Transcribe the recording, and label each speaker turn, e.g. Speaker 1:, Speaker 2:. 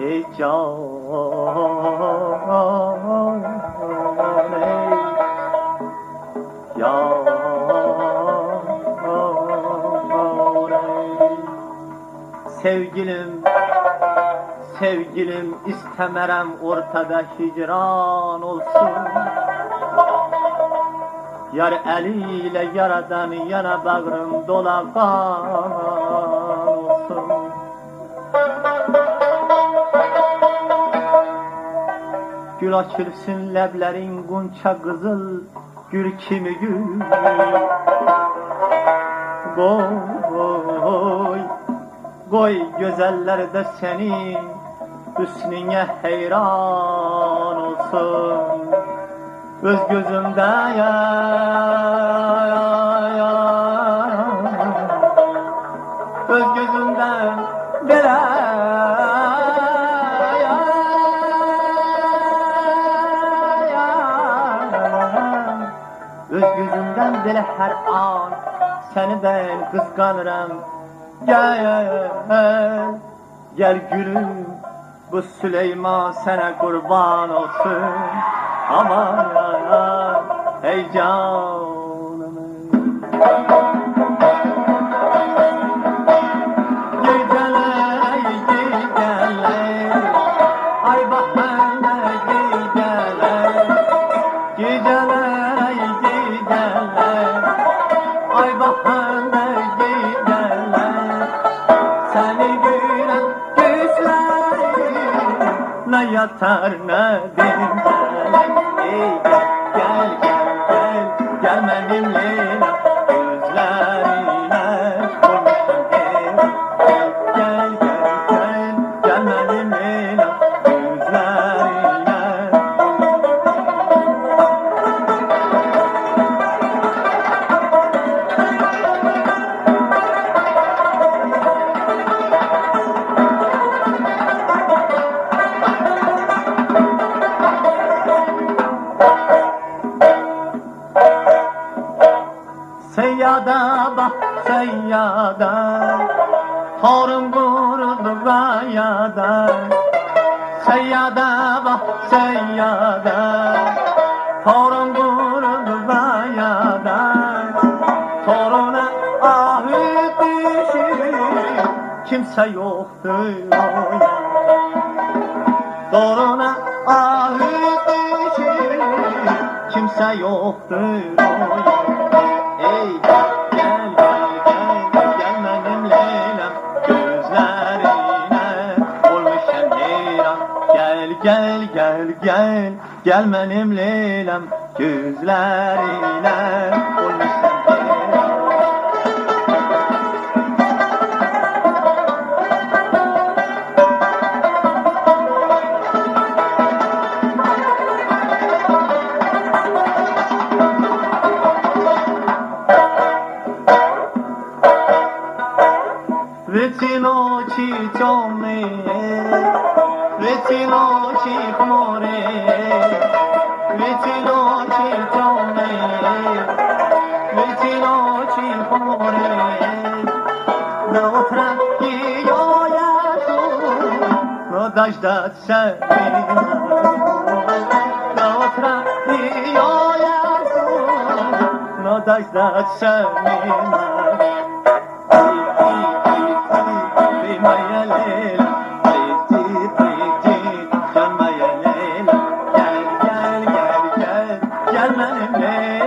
Speaker 1: ey can ey yar ey. Sevgilim, sevgilim istemerem ortada hicran olsun. Yar eliyle yaradan yana bağrım dolakan olsun. Gül açılsın leblerin gunça kızıl gül kimi gül. Koy, koy gözeller de senin hüsnüne heyran olsun. Öz gözümde öz gözümden bile öz gözümden bile her an seni ben kıskanırım. Gel, gel gülüm, bu Süleyman sana kurban olsun. Aman ya, ey canım. Geceler, geceler, ay bahane geceler. Geceler, geceler, ay bahane geceler. Seni gören gözlerim ne yatar ne dinler. Ey gel, gel, gel, gel benimle gözlerine konuşalım. Gel, gel, gel, gel, gel benimle gözlerine. Seyyada bak seyyada, torun kuruldu gayada. Seyyada bak seyyada, torun kuruldu gayada. Toruna ahit düşür, kimse yoktur o yana. Toruna ahit düşür, kimse yoktur o yana. Ey gel, gel, gel, gel benim Leyla'm gözlerine olmuşam heyran. Gel, gel, gel, gel, gel benim Leyla'm gözlerine olmuşam heyran. Vecinoci ciome, vecinoci amore, vecinoci ciome, vecinoci amore. Na otra yoya tu, no dajda sevina. Na otra yoya tu, no dajda sevina. Gel, gel, gel, gel, gel, gel benimle.